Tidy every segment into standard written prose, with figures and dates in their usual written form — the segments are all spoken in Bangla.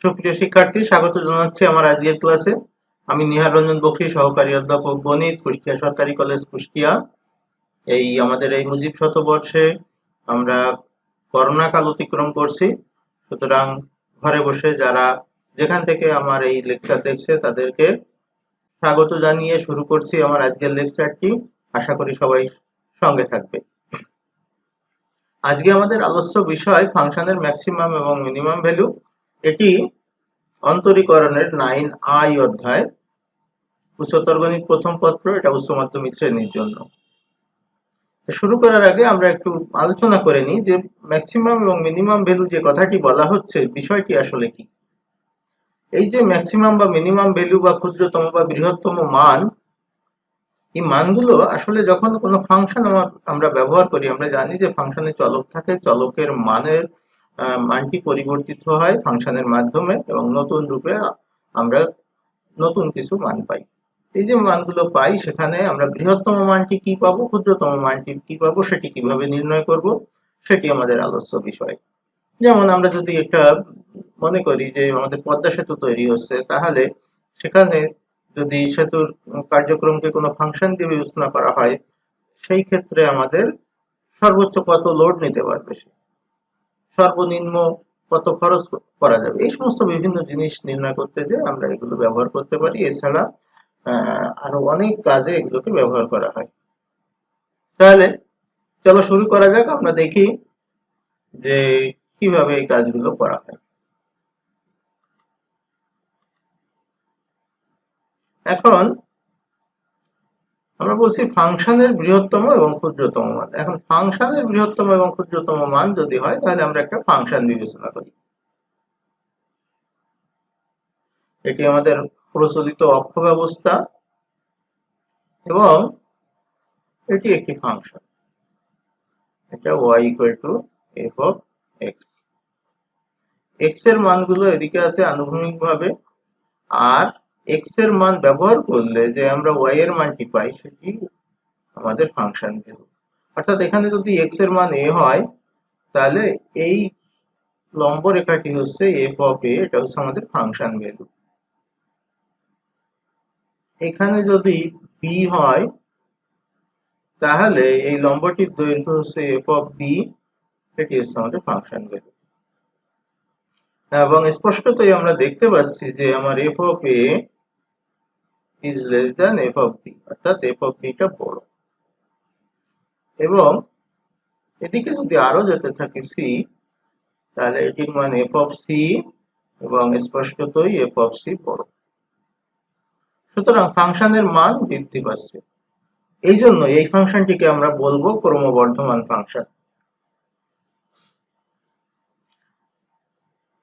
সুপ্রিয় শিক্ষার্থী, স্বাগত জানাচ্ছি আমার আজকের ক্লাসে। আমি নিহার রঞ্জন বক্সী, সহকারী অধ্যাপক গণিত, কুষ্টিয়া সরকারি কলেজ কুষ্টিয়া। আমাদের এই মুজিব শতবর্ষে আমরা করোনা কাল অতিক্রম করছি। সুতরাং ঘরে বসে যারা যেখান থেকে আমার এই লেকচার দেখছে তাদেরকে স্বাগত জানিয়ে শুরু করছি আমার আজকের লেকচারটি। আশা করি সবাই সঙ্গে থাকবে। আজকে আমাদের আলোচ্য বিষয় ফাংশনের ম্যাক্সিমাম এবং মিনিমাম ভ্যালু। এটি অন্তরীকরণের 9I অধ্যায়, উচ্চতর গণিত প্রথম পত্র। এটা উচ্চ মাধ্যমিক শ্রেণীর জন্য। শুরু করার আগে আমরা একটু আলোচনা করে নিই যে ম্যাক্সিমাম এবং মিনিমাম ভ্যালু যে কথাটি বলা হচ্ছে, বিষয়টি আসলে কি। এই যে ম্যাক্সিমাম বা মিনিমাম ভ্যালু বা ক্ষুদ্রতম বা বৃহত্তম মান, এই মানগুলো আসলে যখন কোনো ফাংশন আমরা ব্যবহার করি, আমরা জানি যে ফাংশনে চলক থাকে, চলকের মানটি পরিবর্তিত হয় ফাংশনের মাধ্যমে এবং নতুন রূপে আমরা নতুন কিছু মান পাই। এই যে মানগুলো পাই, সেখানে আমরা বৃহত্তম মানটি কি পাবো, ক্ষুদ্রতম মানটি কি পাবো, সেটি কিভাবে নির্ণয় করব, সেটি আমাদের আলোচ্য বিষয়। যেমন আমরা যদি একটা মনে করি যে আমাদের পদ্মা সেতু তৈরি হচ্ছে, তাহলে সেখানে যদি সেতুর কার্যক্রমকে কোনো ফাংশন দিয়ে বিবেচনা করা হয়, সেই ক্ষেত্রে আমাদের সর্বোচ্চ কত লোড নিতে পারবে, সর্বনিম্ন কত খরচ করা যাবে, এই সমস্ত বিভিন্ন জিনিস নির্ণয় করতে যে আমরা এগুলো ব্যবহার করতে পারি। এছাড়া আরো অনেক কাজে এগুলোকে ব্যবহার করা হয়। তাহলে চলো শুরু করা যাক। আমরা দেখি যে কিভাবে এই কাজগুলো করা হয়। এখন আমরা বলছি ফাংশনের বৃহত্তম এবং ক্ষুদ্রতম মান। এখন ফাংশনের বৃহত্তম এবং ক্ষুদ্রতম মান যদি হয়, তাহলে আমরা একটা ফাংশন বিবেচনা করি। এটি আমাদের প্রচলিত অক্ষ ব্যবস্থা এবং এটি একটি ফাংশন। এটা y equal to F of x. X এর মানগুলো এদিকে আছে আনুভূমিকভাবে, আর এক্স এর মান ব্যবহার করলে যে আমরা y এর মানটি পাই, সেটি আমাদের ফাংশন ভ্যালু। অর্থাৎ এখানে যদি এক্স এর মান a হয়, তাহলে এই লম্ব রেখাটি হচ্ছে এফ অফ এ, এটা হচ্ছে আমাদের ফাংশন ভ্যালু। এখানে যদি বি হয়, তাহলে এই লম্বটির দৈর্ঘ্য হচ্ছে এফ অফ বি, এটি হচ্ছে আমাদের ফাংশন ভ্যালু। এবং স্পষ্টতই আমরা দেখতে পাচ্ছি যে আমার F of A is less than F of B, অর্থাৎ এফ অফ বিটা বড়। এবং এদিকে যদি আরো যেতে থাকে সি, তাহলে এটির মান এফ অফ সি, এবং স্পষ্টতই এফ অফ সি বড়। সুতরাং ফাংশনের মান বৃদ্ধি পাচ্ছে। এই জন্য এই ফাংশনটিকে আমরা বলবো ক্রমবর্ধমান ফাংশন।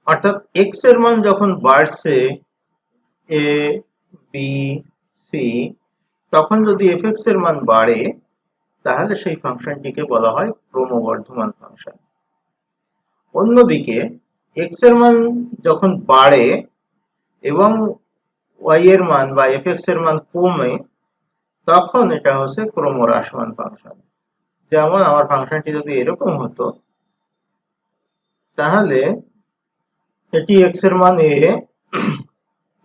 অর্থাৎ এক্স এর মান যখন বাড়ছে এ বি সি, তখন যদি এফ এক্স এর মান বাড়ে, তাহলে সেই ফাংশনটিকে বলা হয় ক্রমবর্ধমান ফাংশন। অন্যদিকে এক্স এর মান যখন বাড়ে এবং ওয়াই এর মান বা এফ এক্স এর মান কমে, তখন এটা হচ্ছে ক্রমহ্রাসমান ফাংশন। যেমন আমার ফাংশনটি যদি এরকম হতো, তাহলে এটি এক্স এর মান এ,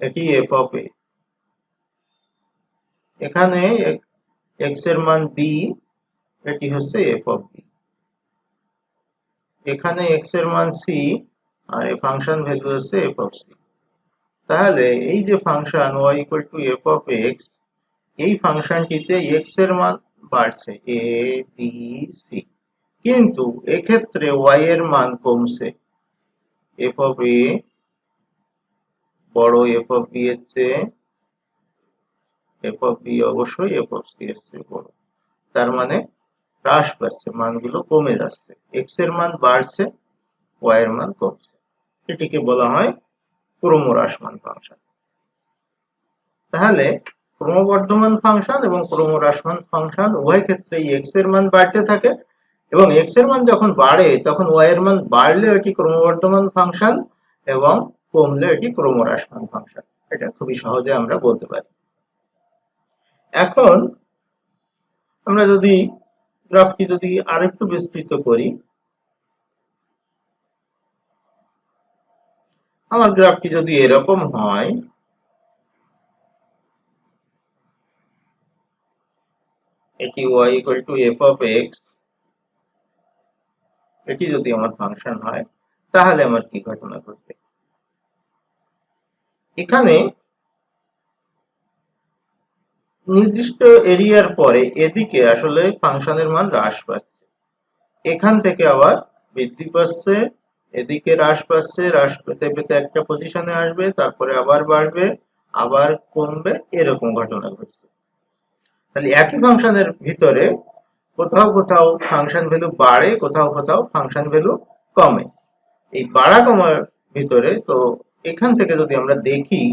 এটি এফ অফ এ, এখানে এক্স এর মান বি, এটি হচ্ছে এফ অফ বি, এখানে এক্স এর মান সি, আর এই ফাংশন ভ্যালু হচ্ছে এফ অফ সি। তাহলে এই যে function y equal to F of x, এই ফাংশনটিতে এক্স এর মান বাড়ছে এ বি সি, কিন্তু এক্ষেত্রে y এর মান কমছে। এফ অফ এ বড় এফ অফ বি এর চেয়ে, এফ অফ বি অবশ্যই এফ অফ সি এর চেয়ে বড়। তার মানে হ্রাস পাচ্ছে, মানগুলো কমে যাচ্ছে। এক্স এর মান বাড়ছে, y এর মান কমছে। এটিকে বলা হয় ক্রমহ্রাসমান ফাংশন। তাহলে ক্রমবর্ধমান ফাংশন এবং ক্রমহ্রাসমান ফাংশন উভয় ক্ষেত্রেই এক্স এর মান বাড়তে থাকে, এবং এক্স এর মান যখন বাড়ে তখন ওয়াই এর মান বাড়লে এটি ক্রমবর্ধমান ফাংশন, এবং কমলে এটি ক্রমহ্রাসমান ফাংশন। এটা খুবই সহজে আমরা বলতে পারি। এখন আমরা যদি গ্রাফটি যদি আরেকটু বিস্তৃত করি, আমার গ্রাফটি যদি এরকম হয়, এটি y equal to F of x, এটি যদি আমার ফাংশন হয়, তাহলে আমার কি ঘটনা ঘটবে? এখানে নির্দিষ্ট এরিয়ার পরে এদিকে আসলে ফাংশনের মান হ্রাস পাচ্ছে, এখান থেকে আবার বৃদ্ধি পাচ্ছে, এদিকে হ্রাস পাচ্ছে, হ্রাস পেতে পেতে একটা পজিশনে আসবে, তারপরে আবার বাড়বে, আবার কমবে, এরকম ঘটনা ঘটছে। তাহলে একই ফাংশনের ভিতরে কোথাও কোথাও ফাংশন ভ্যালু বাড়ে, কোথাও কোথাও ফাংশন ভ্যালু কমে। এই বাড়া কমার ভিতরে তো এখান থেকে যদি আমরা দেখি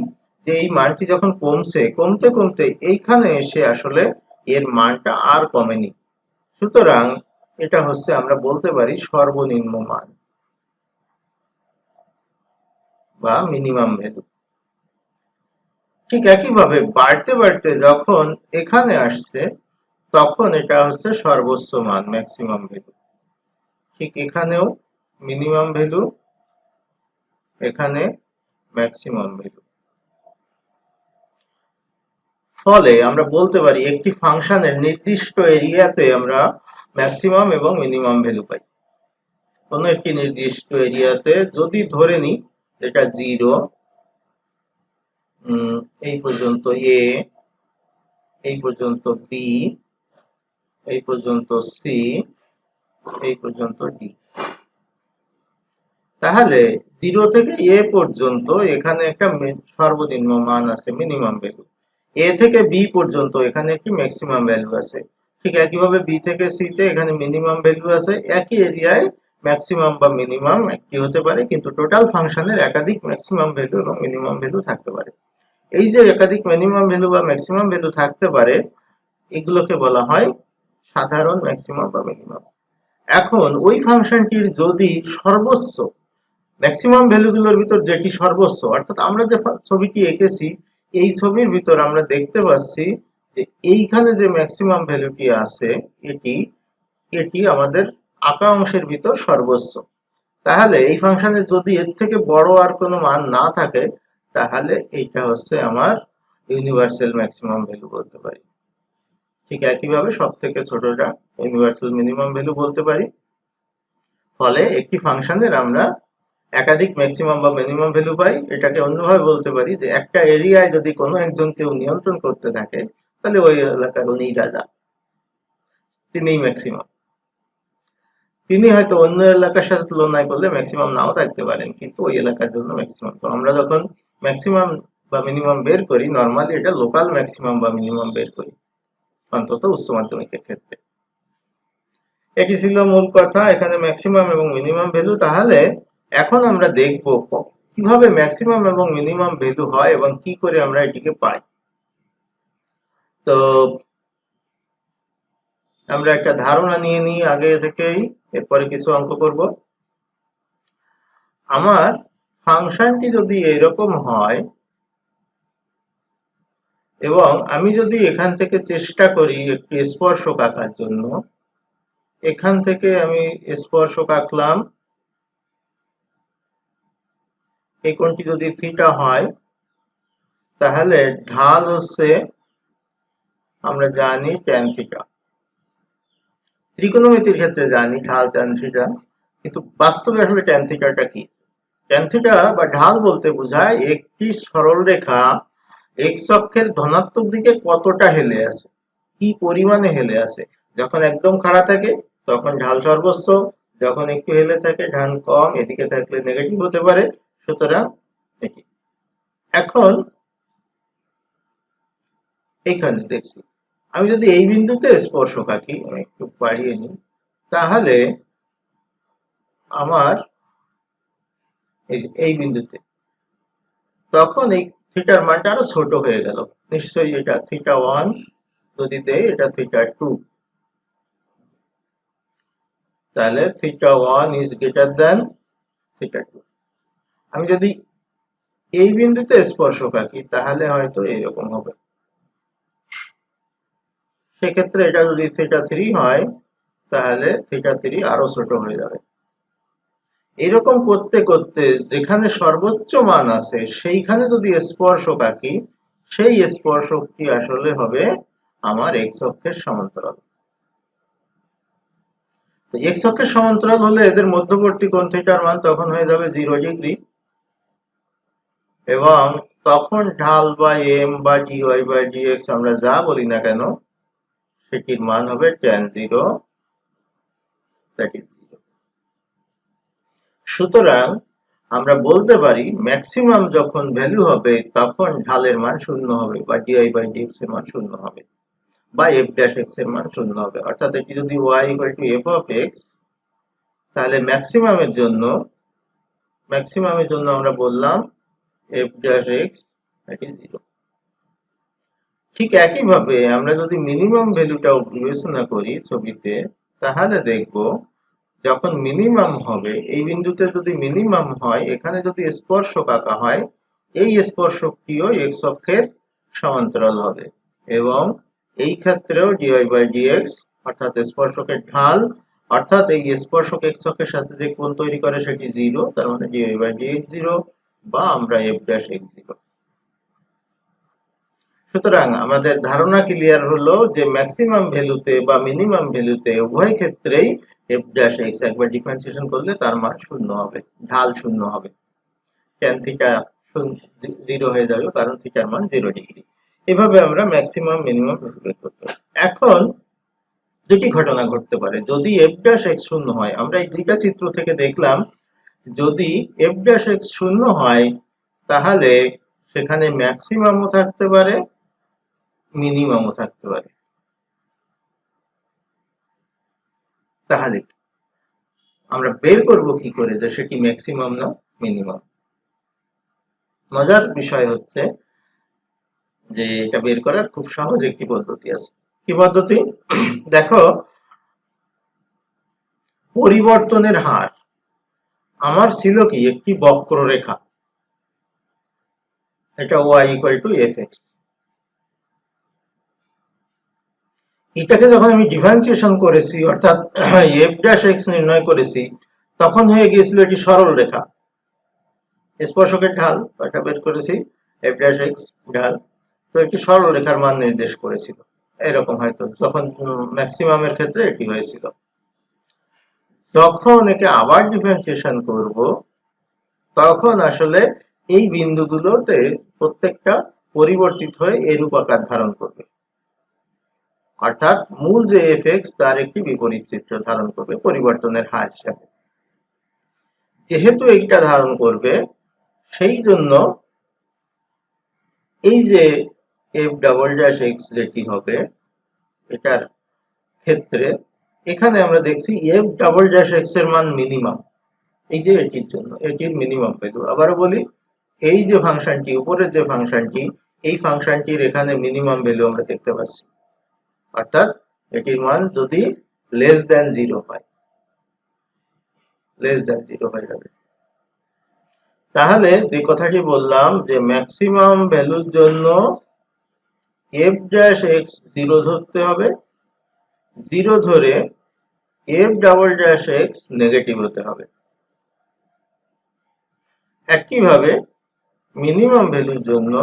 যে এই মানটি যখন কমছে, কমতে কমতে এইখানে এসে আসলে এর মানটা আর কমেনি, সুতরাং এটা হচ্ছে আমরা বলতে পারি সর্বনিম্ন মান বা মিনিমাম ভ্যালু। ঠিক একইভাবে বাড়তে বাড়তে যখন এখানে আসছে, তখন এটা হচ্ছে সর্বোচ্চ মান, ম্যাক্সিমাম ভ্যালু। ঠিক এখানেও মিনিমাম ভ্যালু, এখানে ম্যাক্সিমাম ভ্যালু। ফলে আমরা বলতে পারি একটি ফাংশনের নির্দিষ্ট এরিয়াতে আমরা ম্যাক্সিমাম এবং মিনিমাম ভ্যালু পাই। কোনো একটি নির্দিষ্ট এরিয়াতে যদি ধরে নিই এটা 0, এই পর্যন্ত এ, এই পর্যন্ত বি, এই পর্যন্ত সি, এই পর্যন্ত ডি, তাহলে 0 থেকে এ পর্যন্ত এখানে একটা সর্বনিম্ন মান আছে, মিনিমাম ভ্যালু। এ থেকে বি পর্যন্ত এখানে একটি ম্যাক্সিমাম ভ্যালু আছে। ঠিক একইভাবে বি থেকে সি তে এখানে মিনিমাম ভ্যালু আছে। একই এরিয়ায় ম্যাক্সিমাম বা মিনিমাম একটি হতে পারে, কিন্তু টোটাল ফাংশনের একাধিক ম্যাক্সিমাম ভ্যালু এবং মিনিমাম ভ্যালু থাকতে পারে। এই যে একাধিক মিনিমাম ভ্যালু বা ম্যাক্সিমাম ভ্যালু থাকতে পারে, এগুলোকে বলা হয় সাধারণ ম্যাক্সিমাম বা মিনিমাম। এখন ওই ফাংশনটির যদি সর্বোচ্চ ম্যাক্সিমাম ভ্যালুগুলোর ভিতর যেটি সর্বোচ্চ, অর্থাৎ আমরা যে ছবিটি এঁকেছি এই ছবির ভিতর আমরা দেখতে পাচ্ছি যে এইখানে যে ম্যাক্সিমাম ভ্যালুটি আছে এটি এটি আমাদের আঁকা অংশের ভিতর সর্বোচ্চ। তাহলে এই ফাংশনে যদি এর থেকে বড় আর কোনো মান না থাকে, তাহলে এইটা হচ্ছে আমার ইউনিভার্সাল ম্যাক্সিমাম ভ্যালু বলতে পারি। ঠিক একইভাবে সব থেকে ছোটটা ইউনিভার্সাল মিনিমাম ভ্যালু বলতে পারি। ফলে একটি ফাংশনের আমরা একাধিক ম্যাক্সিমাম বা মিনিমাম ভ্যালু পাই। এটাকে অন্যভাবে বলতে পারি যে একটা এরিয়ায় যদি কোনো একজন কেউ নিয়ন্ত্রণ করতে থাকে, তাহলে ওই এলাকার উনিই রাজা, তিনিই ম্যাক্সিমাম। তিনি হয়তো অন্য এলাকার সাথে তুলনায় করলে ম্যাক্সিমাম নাও থাকতে পারেন, কিন্তু ওই এলাকার জন্য ম্যাক্সিমাম। তো আমরা যখন ম্যাক্সিমাম বা মিনিমাম বের করি, নর্মালি এটা লোকাল ম্যাক্সিমাম বা মিনিমাম বের করি, অন্তত উচ্চ মাধ্যমিকের ক্ষেত্রে। এটি ছিল মূল কথা, এখানে ম্যাক্সিমাম এবং মিনিমাম ভ্যালু। তাহলে এখন আমরা দেখব কিভাবে ম্যাক্সিমাম এবং মিনিমাম ভ্যালু হয় এবং কি করে আমরা এটিকে পাই। তো আমরা একটা ধারণা নিয়ে নিই আগে থেকেই, এরপরে কিছু অঙ্ক করব। আমার ফাংশনটি যদি এরকম হয় এবং আমি যদি এখান থেকে চেষ্টা করি একটি স্পর্শক আঁকার জন্য, এখান থেকে আমি স্পর্শক আঁকলাম, এই কোণটি যদি থিটা হয়, তাহলে ঢাল হচ্ছে আমরা জানি ট্যান থিটা। ত্রিকোণমিতির ক্ষেত্রে জানি ঢাল ট্যান থিটা, কিন্তু বাস্তবে আসলে ট্যান থিটাটা কি? ট্যান থিটা বা ঢাল বলতে বোঝায় একটি সরল রেখা এক্স অক্ষের ধনাত্মক দিকে কতটা হেলে আছে, কি পরিমাণে হেলে আছে। যখন একদম খাড়া থাকে তখন ঢাল সর্বোচ্চ, যখন একটু হেলে থাকে ঢাল কম, এদিকে থাকলে নেগেটিভ হতে পারে। সুতরাং এটি এখন এইখানে দেখছি আমি যদি এই বিন্দুতে স্পর্শক আঁকি, আমি একটু বাড়িয়ে নিই, তাহলে আমার এই বিন্দুতে তখন এই থিটার মানটা আরো ছোট হয়ে গেল। নিশ্চয়ই এটা থিটা 1 যদি দেই, এটা থিটা 2, তাহলে theta 1 is greater than theta 2। আমি যদি এই বিন্দুতে স্পর্শক আঁকি তাহলে হয়তো এরকম হবে। সেক্ষেত্রে এটা যদি থিটা 3 হয়, তাহলে থিটা 3 আরো ছোট হয়ে যাবে। এরকম করতে করতে যেখানে সর্বোচ্চ মান আছে সেইখানে যদি স্পর্শক আঁকি, সেই স্পর্শকটি আসলে হবে আমার এক্স অক্ষের সমান্তরাল। এক্স অক্ষের সমান্তরাল হলে এদের মধ্যবর্তী কোণ থিটার মান তখন হয়ে যাবে 0 ডিগ্রি, এবং তখন ঢাল বা এম বা ডিওয়াই বাই ডিএক্স আমরা যা বলি না কেন সেটির মান হবে tan 0, দ্যাট ইজ 0। সুতরাং আমরা বলতে পারি ম্যাক্সিমাম যখন ভ্যালু হবে তখন ঢালের মান 0 হবে বা ডিওয়াই বাই ডিএক্স এর মান 0 হবে বা এফ ড্যাশ এক্স এর মান 0 হবে। অর্থাৎ এটি যদি Y equal to F of X, তাহলে ম্যাক্সিমামের জন্য আমরা বললাম এফ ড্যাশ এক্স এটি 0। ঠিক একইভাবে আমরা যদি মিনিমাম ভ্যালুটাও বিবেচনা করি ছবিতে, তাহলে দেখব যখন মিনিমাম হবে এই বিন্দুতে যদি মিনিমাম হয়, এখানে যদি স্পর্শক আঁকা হয়, এই স্পর্শকটিও এক্স অক্ষের সমান্তরাল হবে এবং এই ক্ষেত্রেও ডিওয়াই বাই ডিএক্স অর্থাৎ স্পর্শকের ঢাল, অর্থাৎ এই স্পর্শক এক্স অক্ষের সাথে যে কোণ তৈরি করে সেটি 0, তার মানে ডিওয়াই বাই ডিএক্স 0 বা আমরা এফ ড্যাশ এক্স 0। সুতরাং আমাদের ধারণা ক্লিয়ার হলো যে ম্যাক্সিমাম ভ্যালুতে বা মিনিমাম ভ্যালুতে উভয় ক্ষেত্রেই এফ ড্যাশ এক্স একবার ডিফারেন্সিয়েশন করলে তার মান 0 হবে, ঢাল 0 হবে, ট্যান থিটা 0 হয়ে যাবে কারণ থিটার মান 0 ডিগ্রি। এভাবে আমরা ম্যাক্সিমাম মিনিমাম বের করতে পারি। এখন দুটি ঘটনা ঘটতে পারে যদি এফ ড্যাশ এক্স 0 হয়। আমরা এই দুইটা চিত্র থেকে দেখলাম যদি এফ ড্যাশ এক্স 0 হয় তাহলে সেখানে ম্যাক্সিমামও থাকতে পারে, মিনিমামও থাকতে পারে। তাহলে আমরা বের করব কি করে যে সেটি ম্যাক্সিমাম না মিনিমাম? মজার বিষয় হচ্ছে যে এটা বের করার খুব সহজ একটি পদ্ধতি আছে। কি পদ্ধতি? দেখো, পরিবর্তনের হার আমার ছিল কি একটি বক্ররেখা, এটা y equal to F x. এটাকে যখন আমি ডিফারেন্সিয়েশন করেছি অর্থাৎ এফ ড্যাশ এক্স নির্ণয় করেছি, তখন হয়ে গিয়েছিল এটি সরল রেখা, স্পর্শকের ঢাল এটা বের করেছি এফ ড্যাশ এক্স ঢাল, তো একটি সরল রেখার মান নির্দেশ করেছিল এরকম, হয়তো যখন ম্যাক্সিমামের ক্ষেত্রে এটি হয়েছিল। যখন একে আবার ডিফারেন্সিয়েশন করব তখন আসলে এই বিন্দুগুলোতে প্রত্যেকটা পরিবর্তিত হয়ে এরূপ আকার ধারণ করবে, অর্থাৎ মূল যে এফ এক্স তার একটি বিপরীত চিত্র ধারণ করবে পরিবর্তনের হার হিসাবে। যেহেতু এইটা ধারণ করবে সেই জন্য এই যে এফ ডাবল ড্যাশ এক্স যেটি হবে এটার ক্ষেত্রে এখানে আমরা দেখছি এফ ডাবল ড্যাশ এক্স এর মান মিনিমাম, এই যে এটির জন্য এটির মিনিমাম ভ্যালু। আবারও বলি, এই যে ফাংশনটি উপরের যে ফাংশনটি, এই ফাংশনটির এখানে মিনিমাম ভ্যালু আমরা দেখতে পাচ্ছি, অর্থাৎ এটির মান যদি লেস দ্যান 0 হয়, লেস দ্যান 0 হয়ে যাবে। তাহলে যে কথাটি বললাম যে ম্যাক্সিমাম ভ্যালুর জন্য এফ ড্যাশ এক্স 0 ধরতে হবে, 0 ধরে F double dash x negative হতে হবে। একইভাবে মিনিমাম ভ্যালুর জন্য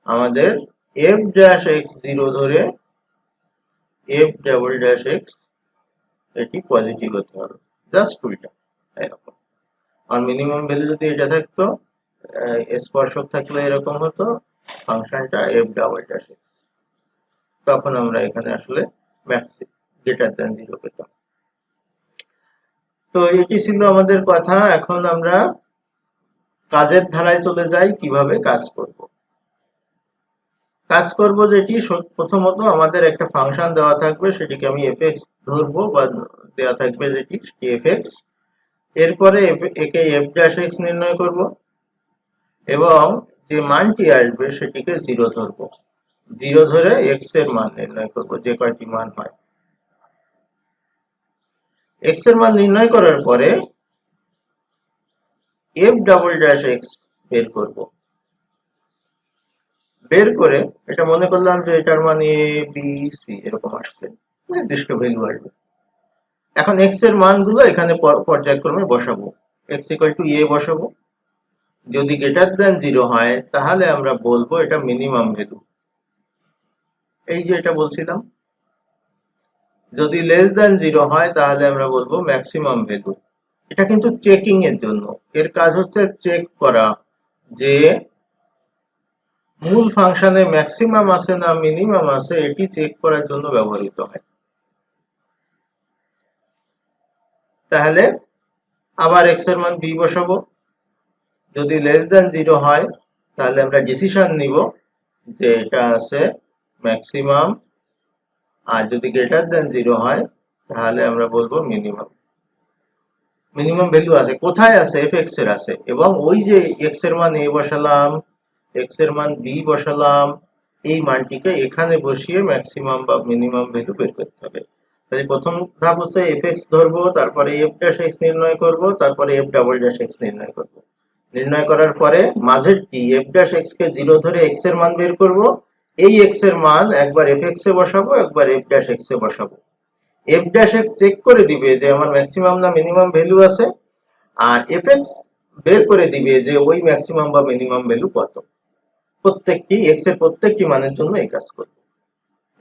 আমাদের এফ ড্যাশ এক্স 0 ধরে এফ ডাবল ড্যাশ এক্স এটি পজিটিভ হতে হবে, জাস্ট উল্টা এরকম। আর মিনিমাম ভ্যালু যদি এটা থাকতো, স্পর্শক থাকলে এরকম হতো ফাংশনটা এফ ডাবল ড্যাশ এক্স, তখন আমরা এখানে আসলে ম্যাক্সি গ্রেটার দ্যান 0 পেতাম। তো এটি ছিল আমাদের কথা। এখন আমরা কাজের ধারায় চলে যাই, কিভাবে কাজ করব। কাজ করব যেটি প্রথমত আমাদের একটা ফাংশন দেওয়া থাকবে, সেটিকে আমি এফ এক্স ধরবো বা দেওয়া থাকবে যেটি এফ এক্স। এরপরে একে এফ ড্যাশ এক্স নির্ণয় করব এবং যে মানটি আসবে সেটিকে 0 ধরবো, 0 ধরে এক্স এর মান নির্ণয় করব, যে কয়টি মান হয়। এক্স এর মান নির্ণয় করার পরে এফ ডাবল ড্যাশ এক্স বের করব, বের করে এটা মনে করলাম যে এটার মান এ বি সি এরকম আসছে, নির্দিষ্ট ভ্যালু আসবে। এখন x এর মানগুলো এখানে পর্যায়ক্রমে বসাবো। x ইকুয়াল টু a বসাবো। যদি গ্রেটার দ্যান 0 হয় তাহলে আমরা বলবো এটা মিনিমাম ভ্যালু। এই যে এটা বলছিলাম, যদি লেস দ্যান 0 হয় তাহলে আমরা বলবো ম্যাক্সিমাম ভ্যালু। এটা কিন্তু চেকিং এর জন্য, এর কাজ হচ্ছে চেক করা যে মূল ফাংশনে ম্যাক্সিমাম আছে না মিনিমাম আছে, এটি চেক করার জন্য ব্যবহৃত হয়। তাহলে আবার x এর মান b বসাবো। যদি লেস দ্যান 0 হয় তাহলে আমরা ডিসিশন নিব যে এটা আছে ম্যাক্সিমাম, আর যদি গ্রেটার দ্যান 0 হয় তাহলে আমরা বলবো মিনিমাম। মিনিমাম ভ্যালু আছে কোথায়? আছে fx এর আছে, এবং ওই যে x এর মান a বসালাম, x এর মান b বসালাম, এই মানটিকে এখানে বসিয়ে ম্যাক্সিমাম বা মিনিমাম ভ্যালু বের করতে হবে। তাহলে প্রথম ধাপ হচ্ছে fx ধরবো, তারপরে f ড্যাশ x নির্ণয় করব, তারপরে f ডাবল ড্যাশ x নির্ণয় করব। নির্ণয় করার পরে মাঝেরটি f ড্যাশ x কে 0 ধরে x এর মান বের করব। এই x এর মান একবার fx এ বসাবো, একবার f ড্যাশ x এ বসাবো। f ড্যাশ x চেক করে দিবে যে আমার ম্যাক্সিমাম না মিনিমাম ভ্যালু আছে, আর fx বের করে দিবে যে ওই ম্যাক্সিমাম বা মিনিমাম ভ্যালু কত। প্রত্যেকটি x এর প্রত্যেকটি মানের জন্য এই কাজ করবে।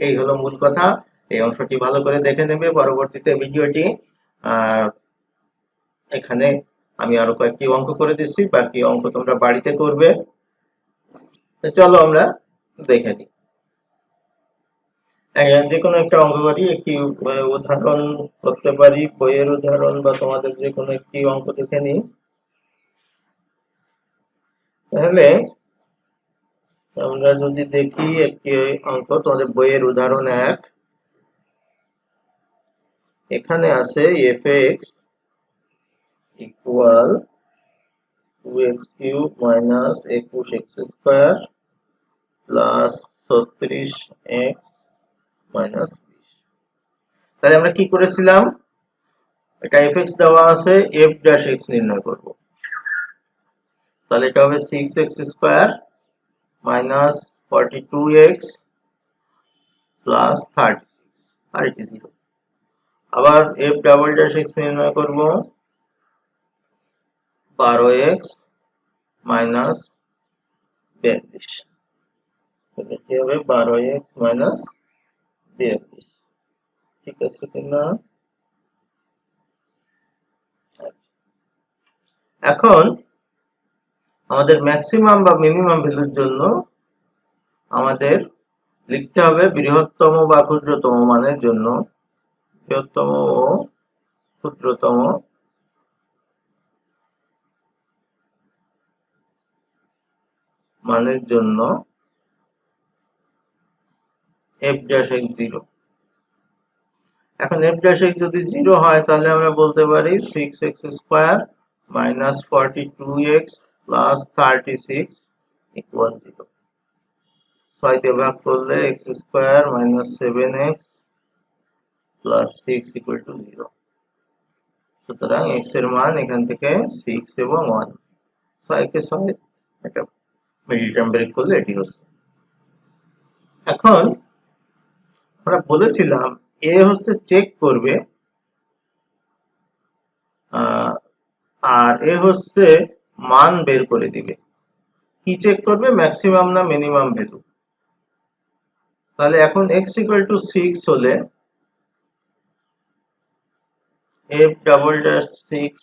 এই হলো মূল কথা। এই অংশটি ভালো করে দেখে নেবে পরবর্তীতে ভিডিওটি। আর এখানে আমি আরো কয়েকটি অঙ্ক করে দিচ্ছি, বাকি অঙ্ক তোমরা বাড়িতে করবে। চলো আমরা দেখে নিই। যে কোনো একটা অঙ্ক করি, একটি উদাহরণ করতে পারি, বইয়ের উদাহরণ বা তোমাদের যে কোনো একটি অঙ্ক দেখে নিই। তাহলে আমরা যদি দেখি একটি অঙ্ক তোমাদের বইয়ের উদাহরণ 1, এখানে আছে fx equal 2x cube minus 21x square plus 36x minus 20। তাহলে আমরা কি করেছিলাম, এটা fx দেওয়া আছে, f ড্যাশ x নির্ণয় করব। তাহলে এটা হবে 6x square minus 42x plus 36, আর এটি 0। আবার f ডাবল ড্যাশ x নির্ণয় করব, 12x মাইনাস 42। এটি হবে 12x মাইনাস 42। ঠিক আছে কিনা? এখন আমাদের ম্যাক্সিমাম বা মিনিমাম ভ্যালুর জন্য আমাদের লিখতে হবে বৃহত্তম বা ক্ষুদ্রতম মানের জন্য, বৃহত্তম ও ক্ষুদ্রতম মানের জন্য f ড্যাশ x 0। এখন f ড্যাশ x যদি 0 হয় তাহলে আমরা বলতে পারি 6x square minus 42x plus 36 equal 0। 6 দিয়ে ভাগ করলে x square minus 7x plus 6 equal to 0। সুতরাং x এর মান এখান থেকে 6 এবং 1, 6 কে 6 এটা মিডল টার্ম ব্রেক করলে এটি হচ্ছে। এখন আমরা বলেছিলাম এ হচ্ছে চেক করবে, আর এ হচ্ছে মান বের করে দিবে। কি চেক করবে? ম্যাক্সিমাম না মিনিমাম ভ্যালু। তাহলে এখন x ইকুয়াল টু 6 হলে f ডাবল ড্যাশ 6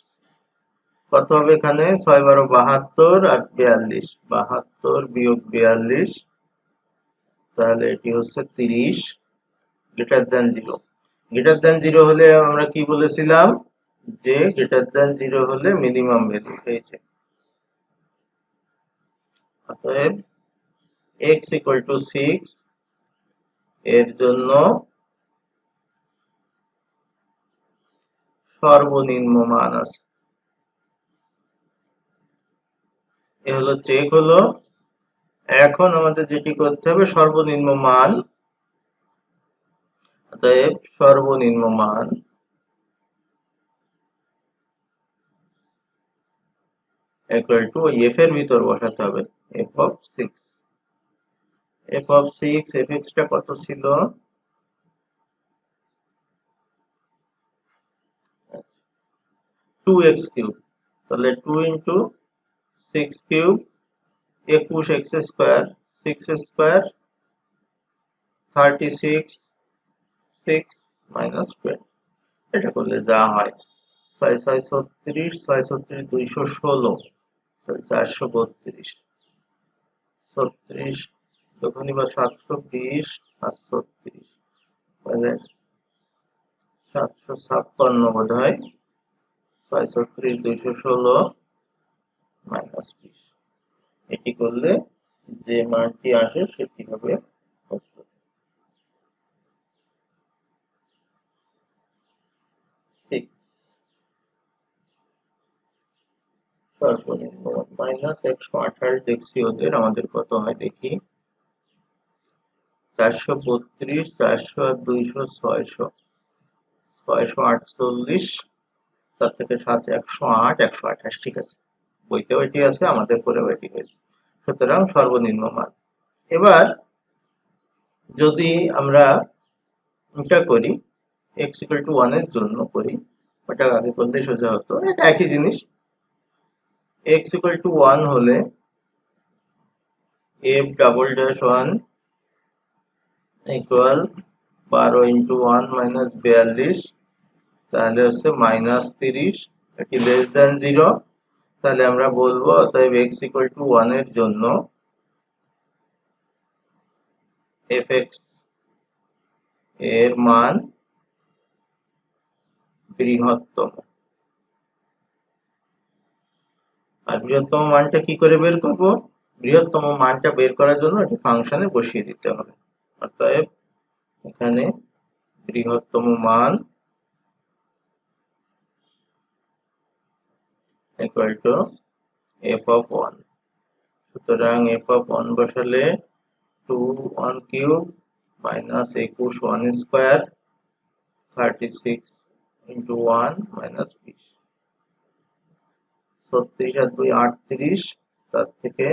কত হবে? এখানে 6 12 72 আর 42, 72 বিয়োগ 42, তাহলে এটি হচ্ছে 30, গ্রেটার দ্যান 0। গ্রেটার দ্যান 0 হলে আমরা কি বলেছিলাম, যে গ্রেটার দ্যান 0 হলে মিনিমাম ভ্যালু হয়েছে। অতএব x ইকুয়াল টু 6 এর জন্য সর্বনিম্ন মান আছে। এ হলো চেক হলো। এখন আমাদের যেটি করতে হবে সর্বনিম্ন মান, অতএব সর্বনিম্ন মান ইকুয়াল টু f এর ভিতর বসাতে হবে f of 6। f of 6 fx টা কত ছিল? 2x কিউব, তাহলে 2 into 6 cube 21 x square 6 square 36 6 minus 12, এটা করলে যা হয় 6 6 36 6 36 216 432 36 তখনই বা 720 আর 36 তাহলে 756 বোধ হয় 6 36 216 মাইনাস 20, এটি করলে যে মানটি আসে সেটি হবে উত্তর। 6 সর্বনিম্ন মাইনাস 128 দেখছি ওদের, আমাদের কত হয় দেখি 432 400 আর 200 600 648, তার থেকে 7 108 128, ঠিক আছে, বইতেও এটি আছে আমাদের পরেও এটি হয়েছে, সুতরাং সর্বনিম্ন মান। এবার যদি আমরা এটা করি x equal to 1 এর জন্য করি, ওটা আগে করলে সোজা হতো, এটা একই জিনিস। x equal to 1 হলে f double dash 1 equal 12 into 1 minus 42, তাহলে হচ্ছে মাইনাস 30, এটি লেস দ্যান 0, তাহলে আমরা বলবো অতএব x equal to 1 এর জন্য fx এর মান বৃহত্তম। আর বৃহত্তম মানটা কি করে বের করব? বৃহত্তম মানটা বের করার জন্য এটি ফাংশনে বসিয়ে দিতে হবে, অতএব এখানে বৃহত্তম মান equal to f of 1, সুতরাং f of 1 বসালে 2 1 cube minus 21 1 square 36 into 1 minus 20, 36 আর 2 38, তার থেকে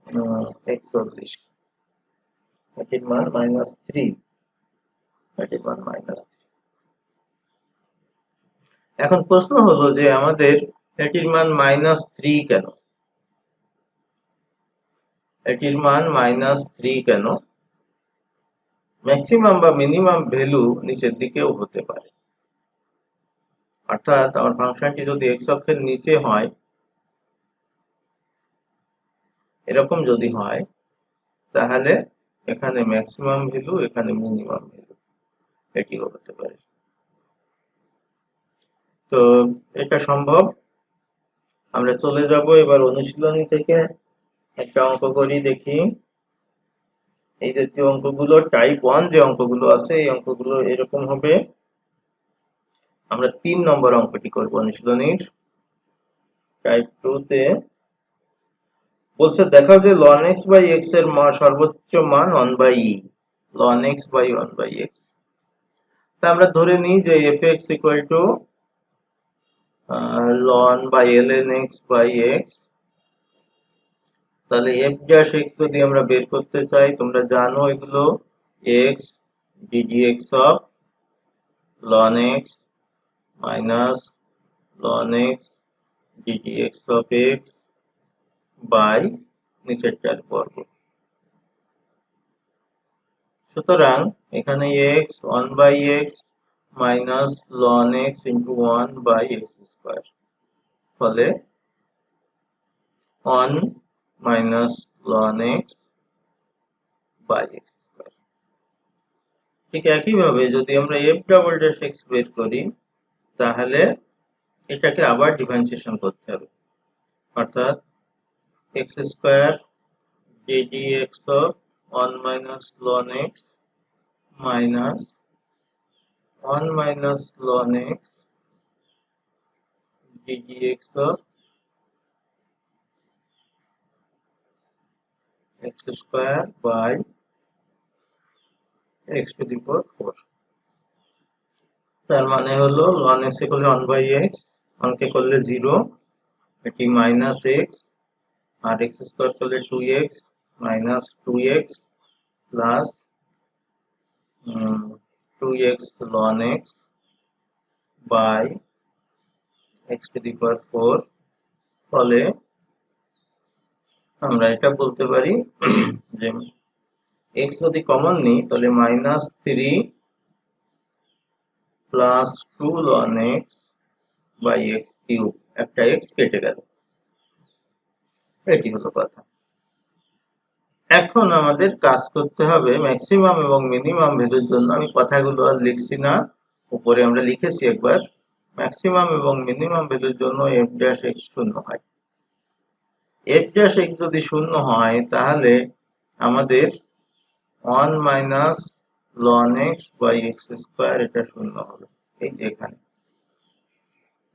41, এটির মান মাইনাস 3, এটির মান মাইনাস 3। এখন প্রশ্ন হলো যে আমাদের এটির মান মাইনাস 3 কেন, এটির মান মাইনাস 3 কেন? ম্যাক্সিমাম বা মিনিমাম ভ্যালু নিচের দিকেও হতে পারে, অর্থাৎ আমার ফাংশনটি যদি x অক্ষের নিচে হয়, এরকম যদি হয়, তাহলে এখানে ম্যাক্সিমাম ভ্যালু এখানে মিনিমাম ভ্যালু, এটিও হতে পারে। তো এটা সম্ভব। আমরা চলে যাব এবার অনুশীলনী থেকে একটা অঙ্ক করি, দেখি। এই জাতীয় অঙ্কগুলো টাইপ 1 যে অঙ্কগুলো আছে এই অঙ্কগুলো এরকম হবে। আমরা 3 নম্বর অঙ্কটি করব অনুশীলনীর। টাইপ 2 তে বলছে দেখাও যে ln x বাই x এর সর্বোচ্চ মান 1 by e, ln x by 1 by x। তা আমরা ধরে নিই যে fx equal to ln by ln x by x, তাহলে f ড্যাশ x যদি আমরা বের করতে চাই, তোমরা জানো এগুলো x ddx অফ ln x minus ln x ddx of x by নিচেরটার বর্গ। সুতরাং এখানে x 1 by x minus ln x into 1 by x square, ফলে 1 minus ln x by x square. ঠিক একইভাবে যদি আমরা f ডাবল ড্যাশ x বের করি, তাহলে এটাকে আবার ডিফারেন্সিয়েশন করতে হবে, অর্থাৎ x square ddx of 1 minus ln x minus 1 minus ln x ddx of x square by x to the power 4, তার মানে হলো ln x করলে 1 by x, 1 কে করলে 0, এটি মাইনাস x, আর x স্কয়ার করলে 2x minus 2x plus 2x ln x by x to the power 4। ফলে আমরা এটা বলতে পারি যে এক্স যদি কমন নিই তাহলে -3 plus 2 ln x by X cube, একটা এক্স কেটে গেল। এটি হলো কথা। এখন আমাদের কাজ করতে হবে ম্যাক্সিমাম এবং মিনিমাম ভ্যালুর জন্য। আমি কথাগুলো আর লিখছি না, উপরে আমরা লিখেছি একবার। ম্যাক্সিমাম এবং মিনিমাম ভ্যালুর জন্য f ড্যাশ x শূন্য হয়। f ড্যাশ x যদি শূন্য হয় তাহলে আমাদের 1 minus ln x by x square এটা শূন্য হবে, এই যে এখানে।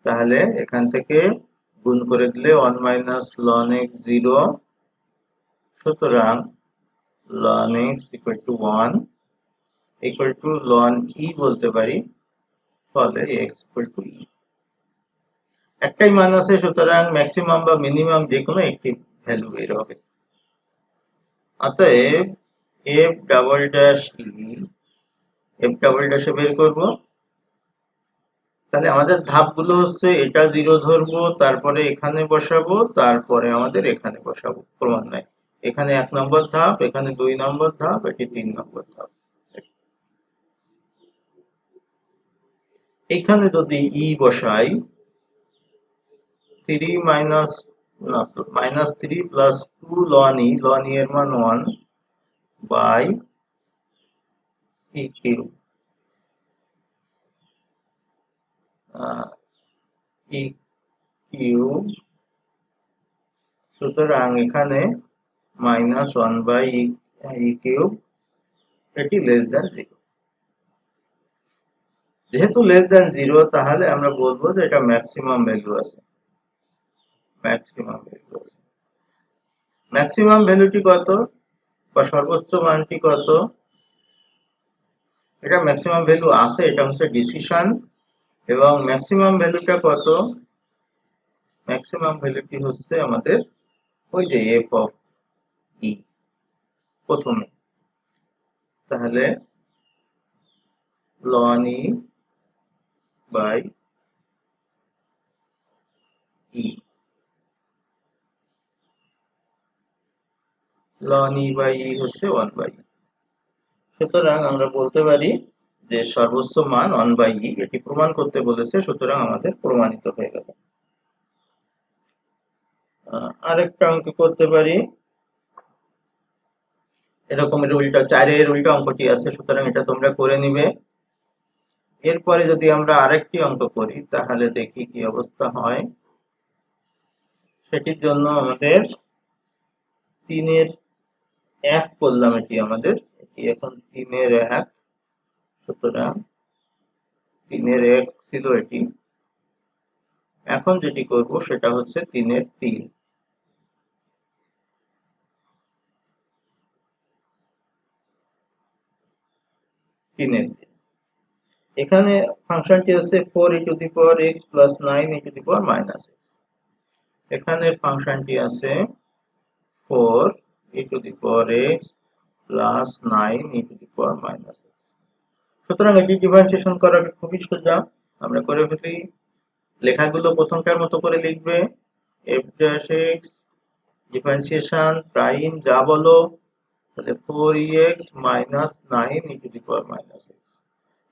তাহলে এখান থেকে গুণ করে দিলে 1 মাইনাস ln x 0, সুতরাং ln x equal to 1 equal to ln e বলতে পারি। ফলে x equal to e, একটাই মান আছে, সুতরাং ম্যাক্সিমাম বা মিনিমাম যে কোনো একটি ভ্যালু বের হবে। অতএব f double dash e, f double ড্যাশে বের করব। তাহলে আমাদের ধাপগুলো হচ্ছে এটা 0 ধরবো, তারপরে এখানে বসাবো, তারপরে আমাদের এখানে বসাবো ক্রমান্বয়ে। এখানে 1 নম্বর ধাপ, এখানে 2 নম্বর ধাপ, এটি 3 নম্বর ধাপ। এখানে যদি e বসাই, 3 minus -3 plus 2 ln e, ln e এর মান 1 by e cube, e cube. সুতরাং এখানে -1 বাই e কিউব, এটি লেস দ্যান 0। যেহেতু লেস দ্যান 0 তাহলে আমরা বলবো যে এটা ম্যাক্সিমাম ভ্যালু আছে। ম্যাক্সিমাম ভ্যালু আছে। ম্যাক্সিমাম ভ্যালুটি কত বা সর্বোচ্চ মানটি কত? এটা ম্যাক্সিমাম ভ্যালু আছে, এটা হচ্ছে ডিসিশন। এবং ম্যাক্সিমাম ভ্যালুটা কত? ম্যাক্সিমাম ভ্যালুটি হচ্ছে আমাদের ওই যে এফ অফ ই প্রথমে। তাহলে ln e by e, ln e by e হচ্ছে 1 বাই e। সুতরাং আমরা বলতে পারি যে সর্বোচ্চ মান 1 বাই e, এটি প্রমাণ করতে বলেছে, সুতরাং আমাদের প্রমাণিত হয়ে গেল। আরেকটা অঙ্ক করতে পারি। এরকমের উল্টা 4 এর উল্টা অঙ্কটি আছে, সুতরাং এটা তোমরা করে নিবে। এরপরে যদি আমরা আরেকটি অঙ্ক করি তাহলে দেখি কি অবস্থা হয়। সেটির জন্য আমাদের 3 এর 1 করলাম, এটি আমাদের, এটি এখন 3 এর 1, সুতরাং 3 এর 1 ছিল এটি। এখন যেটি করব সেটা হচ্ছে 3 এর 3। এখানে ফাংশনটি আছে 4e two the power x plus 9e two the power minus x। এখানে ফাংশনটি আছে 4e two the power x plus 9e two the power minus x। সুতরাং এটি ডিফারেন্সিয়েশন করা খুবই সোজা, আমরা করে ফেলি। লেখাগুলো প্রথমটার মতো করে লিখবে, f dash x differentiation prime যা বলো, তাহলে 4ex minus 9e two the power minus x,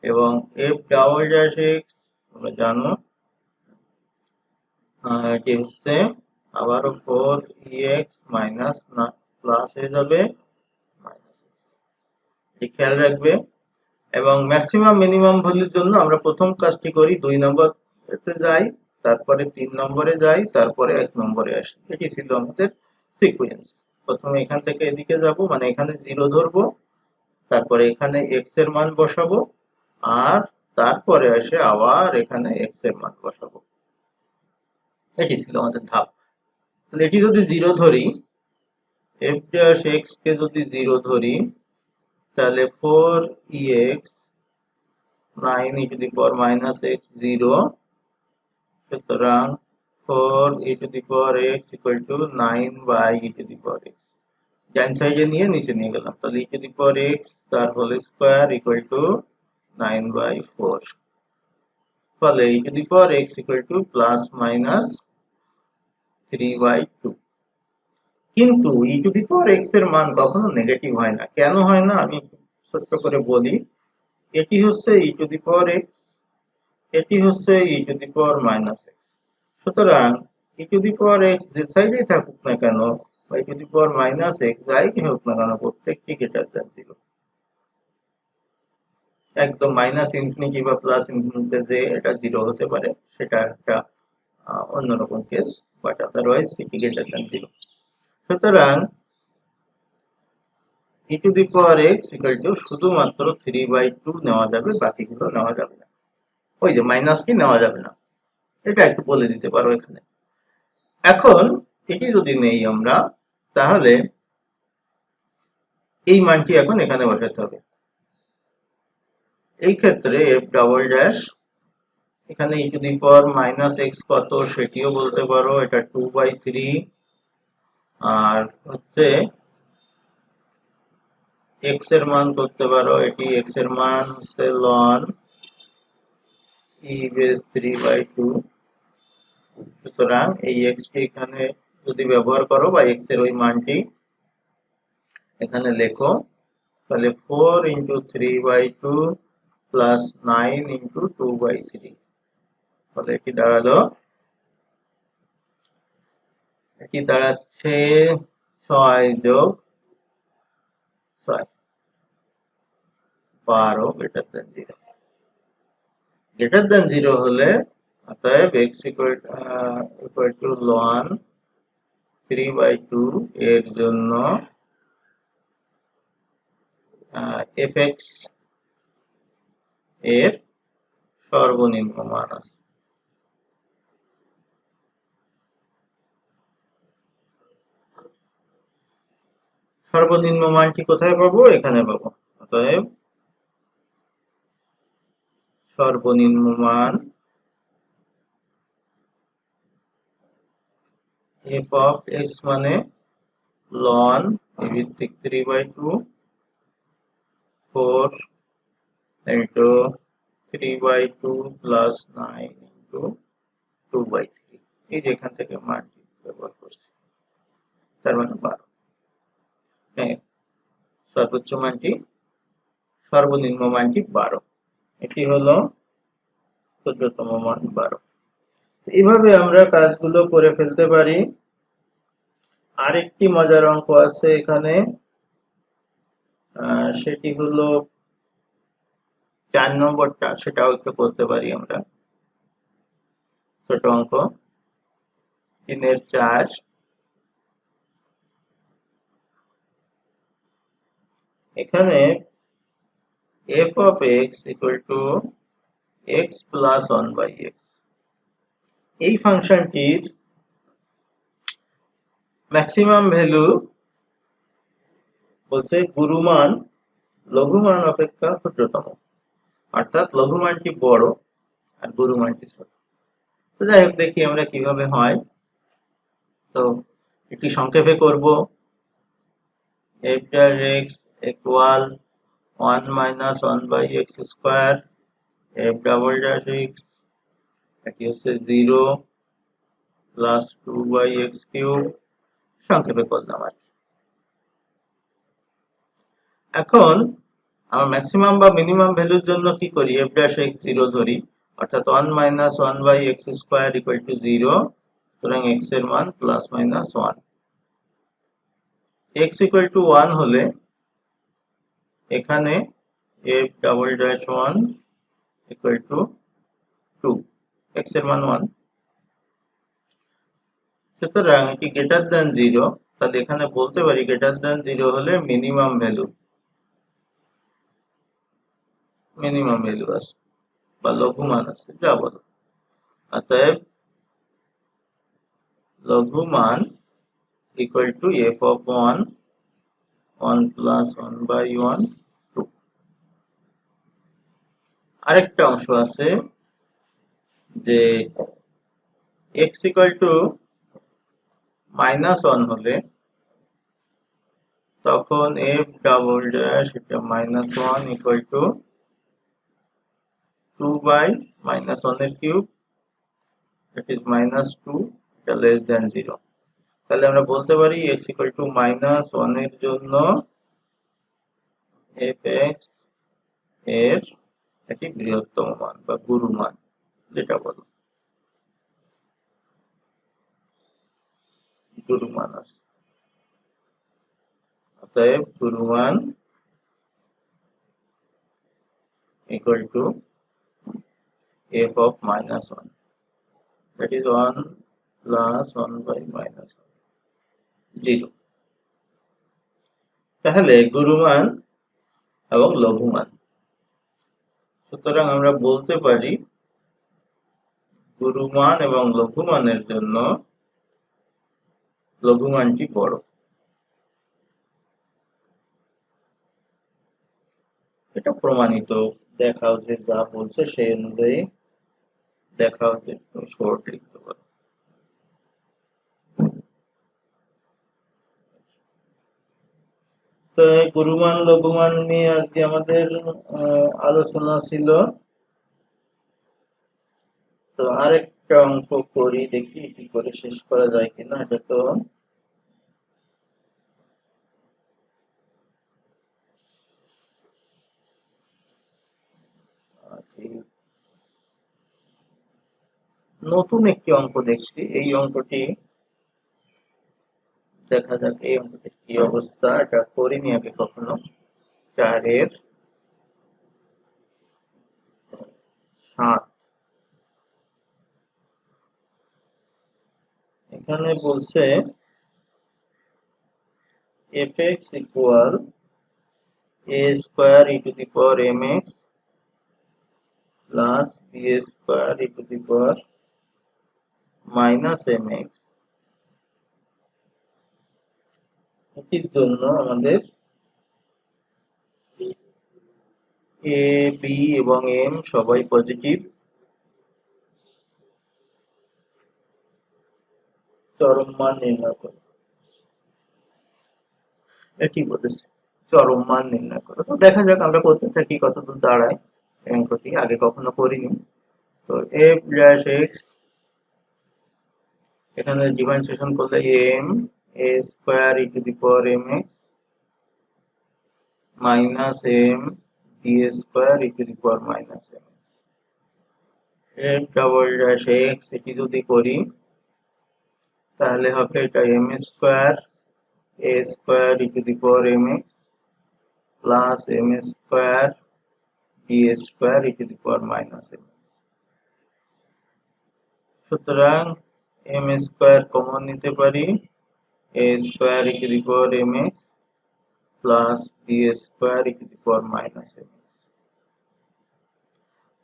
এবং f ডাবল ড্যাশ x তোমরা জানো, এটি হচ্ছে আবারও 4ex মাইনাস প্লাস হয়ে যাবে মাইনাস x, এটি খেয়াল রাখবে। এবং ম্যাক্সিমাম মিনিমাম ভ্যালুর জন্য আমরা প্রথম কাজটি করি, 2 নম্বরে যাই, তারপরে 3 নম্বরে যাই, তারপরে 1 নম্বরে আসি। এটি ছিল আমাদের সিকোয়েন্স। প্রথমে এখান থেকে এদিকে যাব, মানে এখানে 0 ধরবো, তারপরে এখানে x এর মান বসাবো, আর তারপরে এসে আবার এখানে x এর মান বসাবো। এটি ছিল আমাদের ধাপ। তাহলে এটি যদি 0 ধরি, f ড্যাশ x কে যদি 0 ধরি, তাহলে 4ex 9e to the power minus x 0, সুতরাং 4e to the power x equal to 9 by e to the power x। ডান সাইডে নিয়ে নিচে নিয়ে গেলাম, তাহলে e to the power x তার whole square equal to 9 by 4। ফলে e to the power x equal to plus minus 3/2। কিন্তু e to the power x এর মান কখনো নেগেটিভ হয় না। কেন হয় না আমি ছোট্ট করে বলি। এটি হচ্ছে e to the power x, এটি হচ্ছে e to the power minus x। সুতরাং e to the power x যে সাইডেই থাকুক না কেন বা e to the power minus x যাই হোক না কেন প্রত্যেকটি গ্রেটার দ্যান 0। একদম মাইনাস ইনফিনিটি বা প্লাস ইনফিনিটিতে যে এটা 0 হতে পারে সেটা একটা অন্যরকম কেস, বাট আদারওয়াইজ এটি গ্রেটার দ্যান 0। সুতরাং e to the power x equal two শুধুমাত্র 3/2 নেওয়া যাবে, বাকিগুলো নেওয়া যাবে না। ওই যে মাইনাস কি নেওয়া যাবে না, এটা একটু বলে দিতে পারো এখানে। এখন এটি যদি নেই আমরা, তাহলে এই মানটি এখন এখানে বসাতে হবে। এই ক্ষেত্রে f ডাবল ড্যাশ এখানে e to the power minus x কত সেটিও বলতে পারো, এটা 2/3। আর হচ্ছে x এর মান করতে পারো, এটি x এর মান হচ্ছে ln e বেস 3/2। সুতরাং এই x টি এখানে যদি ব্যবহার করো বা x এর ওই মানটি এখানে লেখো, তাহলে 4 ইন্টু 3/2 প্লাস 9 ইন্টু 2/3। তাহলে এটি দাঁড়ালো, এটি দাঁড়াচ্ছে 6 যোগ 6, 12 গ্রেটার দেন 0। গ্রেটার দেন 0 হলে অতএব x ইকুয়াল টু ln 3/2 এর জন্য fx এর সর্বনিম্ন মান আছে। সর্বনিম্ন মানটি কোথায় পাবো? এখানে পাবো। অতএব সর্বনিম্ন মান f of x মানে ln ভিত্তিক 3/2 4 into 3/2 plus 9 into 2/3। এই যে এখান থেকে মানটি ব্যবহার করছি, তার মানে 12। হ্যাঁ, সর্বোচ্চ মানটি সর্বনিম্ন মানটি 12, এটি হলো ক্ষুদ্রতম মান 12। এইভাবে আমরা কাজগুলো করে ফেলতে পারি। আরেকটি মজার অঙ্ক আছে এখানে, সেটি হলো 4 নম্বরটা, সেটাও একটু করতে পারি আমরা। ছোট অঙ্ক 3/4। এখানে f of x equal to x plus 1/x। এই ফাংশনটির ম্যাক্সিমাম ভ্যালু বলছে গুরুমান লঘুমান অপেক্ষা ক্ষুদ্রতম, অর্থাৎ লঘুমানটি বড় আর গুরুমানটি ছোট। তো যাই হোক, দেখি আমরা কিভাবে হয়। তো একটি সংক্ষেপে করব। f dash x equal 1 minus 1/x square, f double dash x এটি হচ্ছে 0 প্লাস 2/x কিউব। সংক্ষেপে করলাম আর কি। এখন আমরা ম্যাক্সিমাম বা মিনিমাম ভ্যালুর জন্য কি করি? f dash x 0 ধরি, অর্থাৎ 1 minus 1/x square equal to 0। সুতরাং x এর মান plus minus 1। x equal to 1 হলে এখানে f double dash 1 equal to 2, x এর মান 1। সুতরাং এটি গ্রেটার দ্যান 0, তাহলে এখানে বলতে পারি গ্রেটার দ্যান 0 হলে মিনিমাম ভ্যালু আছে বা লঘুমান আছে, যা বলো। অতএব লঘুমান equal to f of 1 plus 1/1 2। আরেকটা অংশ আছে যে x equal to -1 হলে তখন f double dash এটা -1 equal to 2 by minus 1 এর কিউব, that is minus 2, এটা less than 0। তাহলে আমরা বলতে পারি x equal to minus 1 এর জন্য fx এর একটি বৃহত্তম মান বা গুরু মান যেটা বলো, গুরু মান আছে। অতএব গুরু মান equal to f of minus 1, that is 1 plus 1 by minus 0। তাহলে গুরুমান এবং লঘুমান, সুতরাং আমরা বলতে পারি গুরুমান এবং লঘুমানের জন্য লঘুমানটি বড়। এটা প্রমাণিত, দেখাও যে যা বলছে সেই অনুযায়ী দেখাও যে তুমি শর্ট লিখতে পারো। তো গুরুমান লঘুমান নিয়ে আজকে আমাদের আলোচনা ছিল। তো আরেকটা অঙ্ক করি, দেখি কি করে শেষ করা যায় কিনা। এটা তো নতুন একটি অঙ্ক দেখছি, এই অঙ্কটি দেখা যাক এই অঙ্কটির কি অবস্থা। এটা করিনি আগে কখনো। 4 এর 7, এখানে বলছে fx equal a square e to the power mx plus b square e to the power minus mx, এটির জন্য আমাদের a b এবং m সবাই পজিটিভ, চরম মান নির্ণয় করো। এটি বলেছে চরম মান নির্ণয় করো। তো দেখা যাক আমরা করতে থাকি কতদূর দাঁড়ায়। অঙ্কটি আগে কখনো করিনি। তো f dash x, এখানে ডিফারেন্সিয়েশন করলে m a square e to the power mx minus m b square e to the power minus mx, f double dash x এটি যদি করি তাহলে হবে এটা m square a square e to the power mx plus m square b square e to the power minus mx। সুতরাং m square কমন নিতে পারি, a square e to the power mx plus b square e to the power minus mx।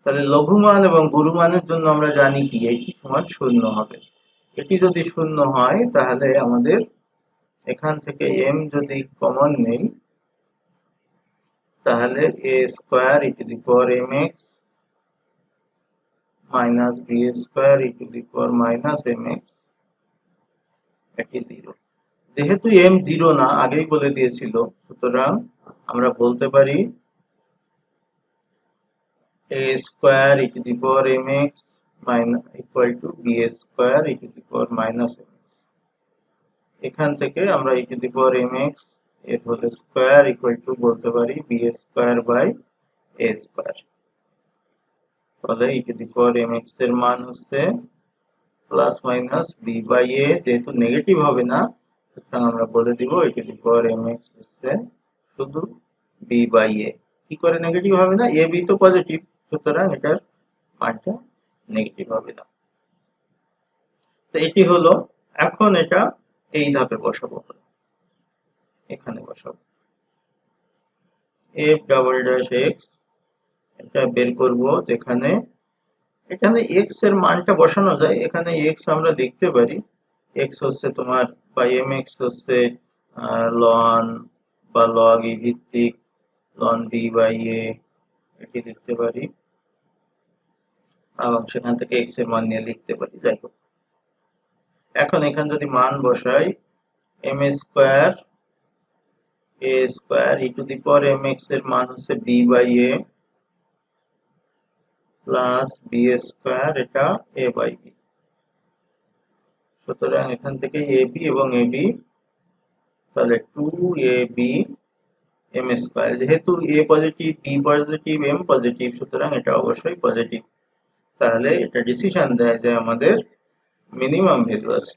তাহলে লঘুমান এবং গুরুমানের জন্য আমরা জানি কি এটি সমান 0 হবে। এটি যদি 0 হয় তাহলে আমাদের এখান থেকে m যদি কমন নেই তাহলে a square e to the power mx minus b square e to the power minus mx এটি 0। যেহেতু m 0 না, আগেই বলে দিয়েছিল, সুতরাং আমরা বলতে পারি a square e to the power mx minus equal to b square e to the power minus mx। এখান থেকে আমরা e to the power mx এর হোল স্কয়ার ইকুয়াল টু বলতে পারি b square by a square. তাহলে e to the power mx এর মান হচ্ছে plus minus b by a, যেহেতু নেগেটিভ হবে না সুতরাং আমরা বলে দিব e to the power mx হচ্ছে শুধু b বাই a। কি করে নেগেটিভ হবে না? a b তো পজিটিভ, সুতরাং এটার মানটা নেগেটিভ হবে না। তো এটি হলো, এখন এটা এই ধাপে বসাবো, এখানে বসাবো f ডাবল ড্যাশ x, এটা বের করব যেখানে এখানে x এর মানটা বসানো যায়। এখানে x আমরা দেখতে পারি x হচ্ছে তোমার বা mx হচ্ছে ln বা log e ভিত্তিক ln b বাই a, এটি লিখতে পারি এবং সেখান থেকে x এর মান নিয়ে লিখতে পারি। যাই হোক, এখন এখানে যদি মান বসাই m square a square e to the power mx এর মান হচ্ছে b by a plus B square, এটা এ বাই বি। সুতরাং এখান থেকে এ বি এবং এ বি, তাহলে 2ab m স্কয়ার, যেহেতু a positive, b positive, m positive, সুতরাং এটা অবশ্যই পজিটিভ। তাহলে এটা ডিসিশন দেয় যে আমাদের মিনিমাম ভ্যালু আছে।